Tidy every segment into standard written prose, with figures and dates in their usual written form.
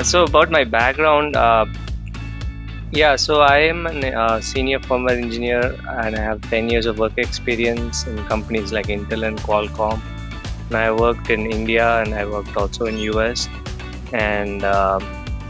So about my background, so I am a senior firmware engineer and I have 10 years of work experience in companies like Intel and Qualcomm. And I worked in India and I worked also in US. And I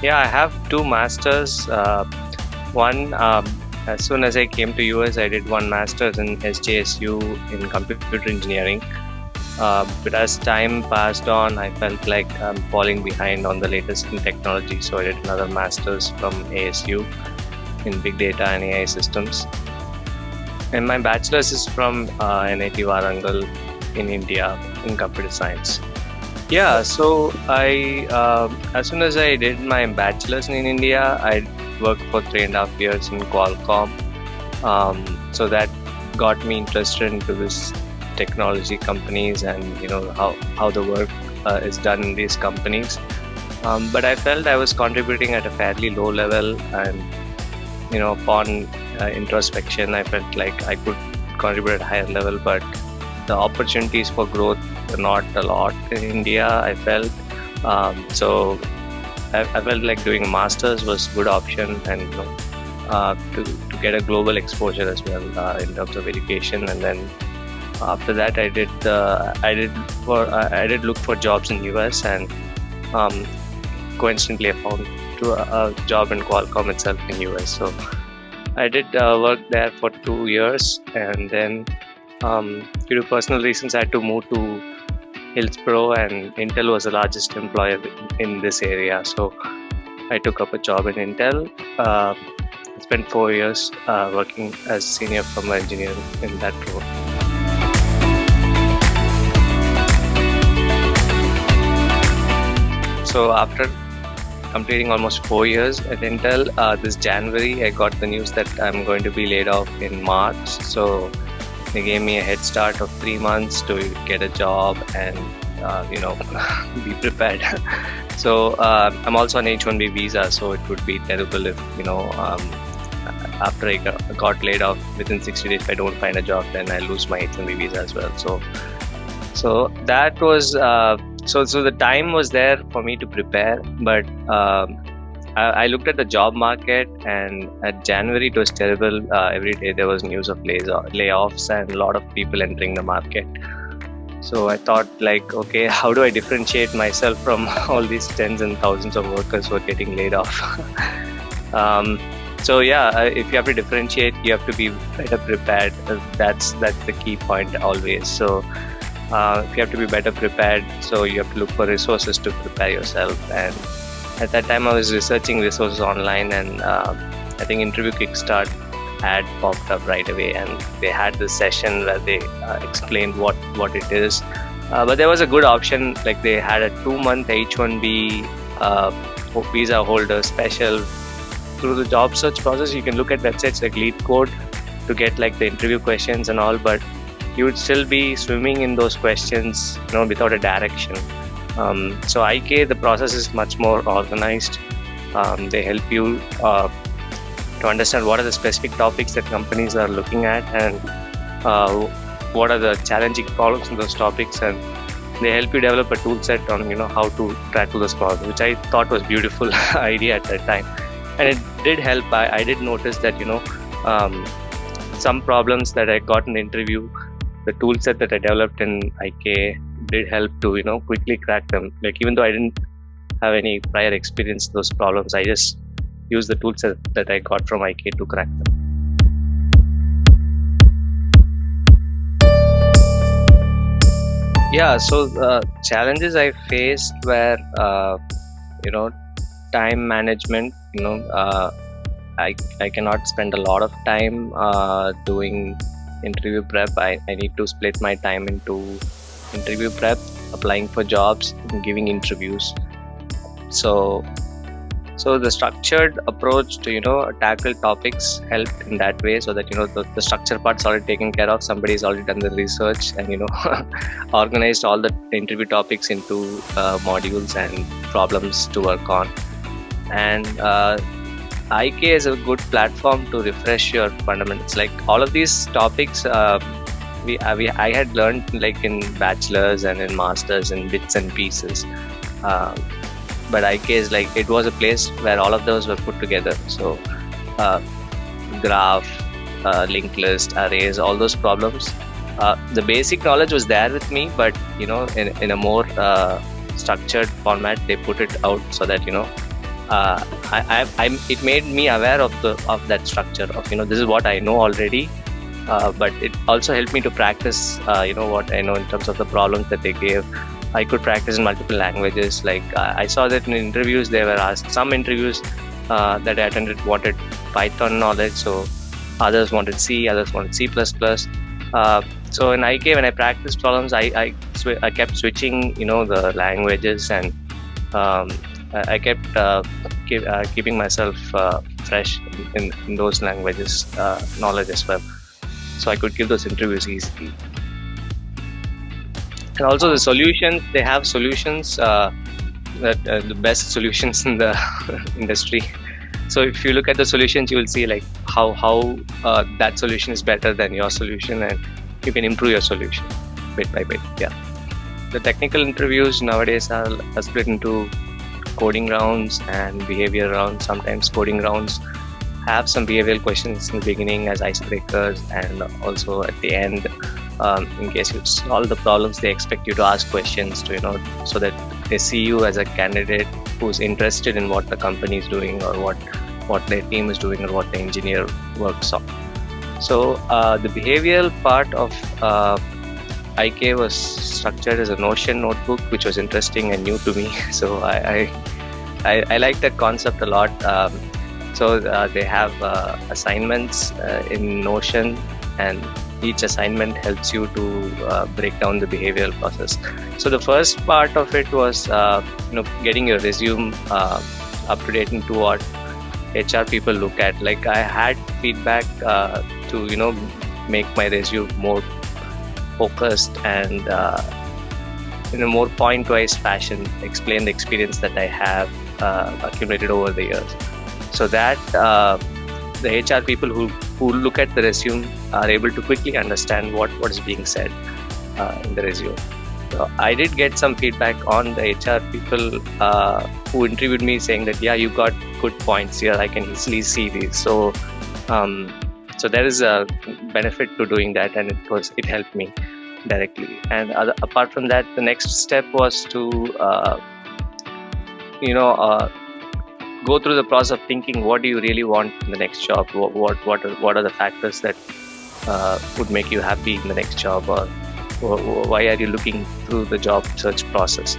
have two masters. One, as soon as I came to US, I did one master's in SJSU in computer engineering. But as time passed on, I felt like I'm falling behind on the latest in technology. So I did another master's from ASU in big data and AI systems. And my bachelor's is from NIT Warangal in India in computer science. Yeah, so as soon as I did my bachelor's in India, I worked for 3.5 years in Qualcomm. So that got me interested into this technology companies and how the work is done in these companies. But I felt I was contributing at a fairly low level, and upon introspection, I felt like I could contribute at a higher level, but the opportunities for growth were not a lot in India, I felt. So I felt like doing a master's was a good option, and to get a global exposure as well in terms of education. And then after that, I did look for jobs in US, and coincidentally I found a job in Qualcomm itself in US. So I did work there for 2 years, and then due to personal reasons I had to move to Hillsborough, and Intel was the largest employer in this area. So I took up a job in Intel. I spent 4 years working as senior firmware engineer in that role. So after completing almost 4 years at Intel, this January I got the news that I'm going to be laid off in March. So they gave me a head start of 3 months to get a job and be prepared. So I'm also on H1B visa, so it would be terrible if after I got laid off within 60 days, if I don't find a job, then I lose my H1B visa as well. So that was so the time was there for me to prepare, but I looked at the job market, and at January it was terrible. Every day there was news of layoffs and a lot of people entering the market. So I thought, like, okay, how do I differentiate myself from all these tens and thousands of workers who are getting laid off? If you have to differentiate, you have to be better prepared. That's the key point always. So if you have to be better prepared, so you have to look for resources to prepare yourself. And at that time I was researching resources online, and I think interview Kickstart ad popped up right away, and they had this session where they explained what it is. But there was a good option, like they had a 2-month H1B visa holder special. Through the job search process, you can look at websites like LeetCode to get like the interview questions and all, but you would still be swimming in those questions without a direction. So IK, the process is much more organized. They help you to understand what are the specific topics that companies are looking at, and what are the challenging problems in those topics, and they help you develop a tool set on how to tackle those problems, which I thought was beautiful idea at that time. And it did help. I did notice that some problems that I got in the interview, the tool set that I developed in IK did help to quickly crack them. Like, even though I didn't have any prior experience in those problems, I just used the tool set that I got from IK to crack them. Yeah, so challenges I faced were time management. I cannot spend a lot of time doing interview prep. I need to split my time into interview prep, applying for jobs, and giving interviews. So the structured approach to tackle topics helped in that way, so that the structure part's already taken care of. Somebody's already done the research and organized all the interview topics into modules and problems to work on. And IK is a good platform to refresh your fundamentals. Like, all of these topics I had learned like in bachelor's and in master's in bits and pieces. but IK is like, it was a place where all of those were put together. So uh, graph, linked list, arrays, all those problems. The basic knowledge was there with me, but in a more structured format, they put it out so that it made me aware of that structure of this is what I know already. But it also helped me to practice what I know in terms of the problems that they gave. I could practice in multiple languages. Like I saw that in interviews they were asked. Some interviews that I attended wanted Python knowledge, so others wanted C, others wanted C++. So in IK, when I practiced problems, I kept switching the languages, and I kept keeping myself fresh in those languages knowledge as well, so I could give those interviews easily. And also the solutions, they have solutions that the best solutions in the industry. So if you look at the solutions, you will see like how that solution is better than your solution, and you can improve your solution bit by bit. Yeah. The technical interviews nowadays are split into coding rounds and behavior rounds. Sometimes coding rounds have some behavioral questions in the beginning as icebreakers, and also at the end, in case you solve the problems, they expect you to ask questions to so that they see you as a candidate who's interested in what the company is doing, or what their team is doing, or what the engineer works on. So the behavioral part of IK was structured as a Notion notebook, which was interesting and new to me. So I like that concept a lot. So they have assignments in Notion, and each assignment helps you to break down the behavioral process. So the first part of it was getting your resume up to date into what HR people look at. Like I had feedback to make my resume more focused and in a more point-wise fashion explain the experience that I have accumulated over the years, so that the HR people who look at the resume are able to quickly understand what is being said in the resume. So I did get some feedback on the HR people who interviewed me, saying that you got good points here, I can easily see these. So so there is a benefit to doing that, and it helped me directly. And apart from that, the next step was to go through the process of thinking, what do you really want in the next job? What are the factors that would make you happy in the next job, or why are you looking through the job search process?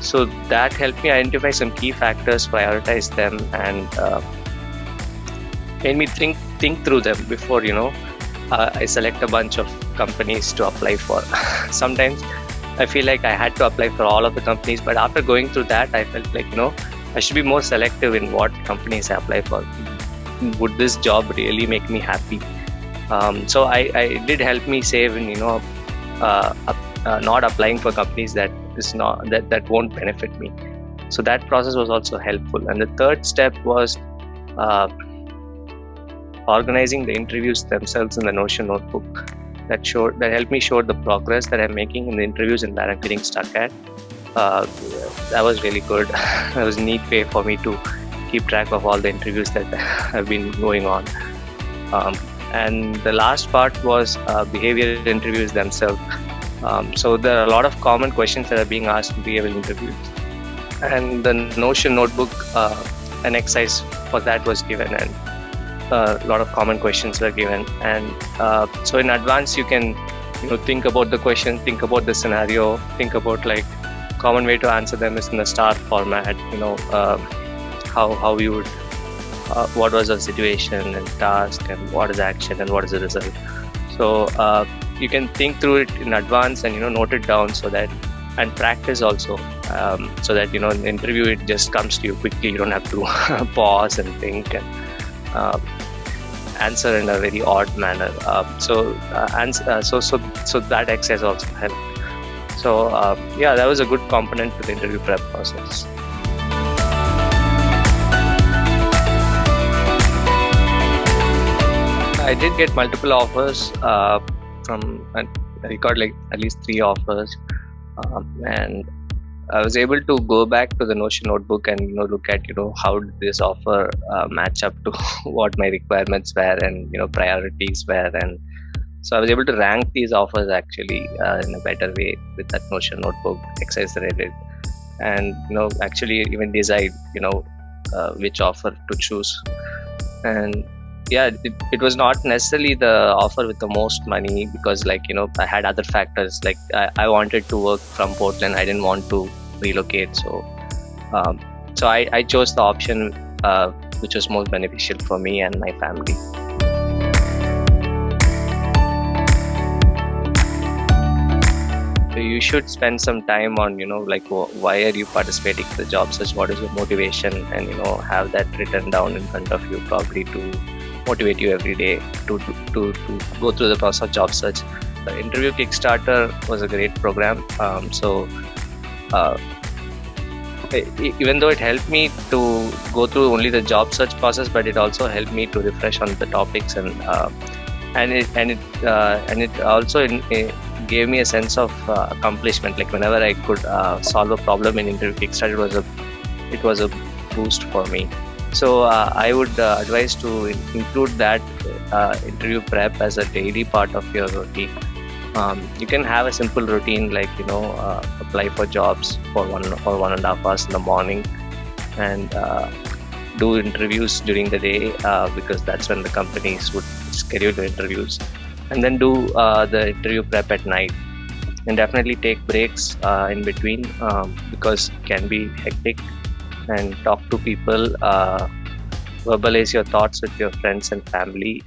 So that helped me identify some key factors, prioritize them, and made me think through them before I select a bunch of companies to apply for. Sometimes I feel like I had to apply for all of the companies, but after going through that, I felt like I should be more selective in what companies I apply for. Would this job really make me happy? So I did help me save in not applying for companies that won't benefit me. So that process was also helpful. And the third step was organizing the interviews themselves in the Notion notebook. That helped me show the progress that I'm making in the interviews and where I'm getting stuck at. That was really good. That was a neat way for me to keep track of all the interviews that have been going on. And the last part was behavioral interviews themselves. So there are a lot of common questions that are being asked in behavioral interviews. And the Notion notebook, an exercise for that was given, and a lot of common questions were given. And so in advance, you can think about the question, think about the scenario, think about like common way to answer them is in the star format. How you would what was the situation and task, and what is the action, and what is the result. So you can think through it in advance and note it down, so that, and practice also, so that in the interview it just comes to you quickly. You don't have to pause and think and answer in a very odd manner. So that exercise also helped. So that was a good component to the interview prep process. I did get multiple offers I got like at least 3 offers, and I was able to go back to the Notion notebook and look at how did this offer match up to what my requirements were and priorities were, and so I was able to rank these offers actually in a better way with that Notion notebook exercise that I did, and actually even decide which offer to choose. And yeah, it was not necessarily the offer with the most money, because I had other factors, like I wanted to work from Portland. I didn't want to relocate, um, so I chose the option which was most beneficial for me and my family. So you should spend some time on why are you participating in the job search, what is your motivation, and have that written down in front of you, probably to motivate you every day to go through the process of job search. The interview Kickstarter was a great program. Uh, Even though it helped me to go through only the job search process, but it also helped me to refresh on the topics, and it also gave me a sense of accomplishment. Like whenever I could solve a problem in interview Kickstart, it was a boost for me. So I would advise to include that interview prep as a daily part of your routine. You can have a simple routine, like apply for jobs for 1 or 1.5 hours in the morning, and do interviews during the day, because that's when the companies would schedule the interviews, and then do the interview prep at night, and definitely take breaks in between, because it can be hectic, and talk to people, verbalize your thoughts with your friends and family.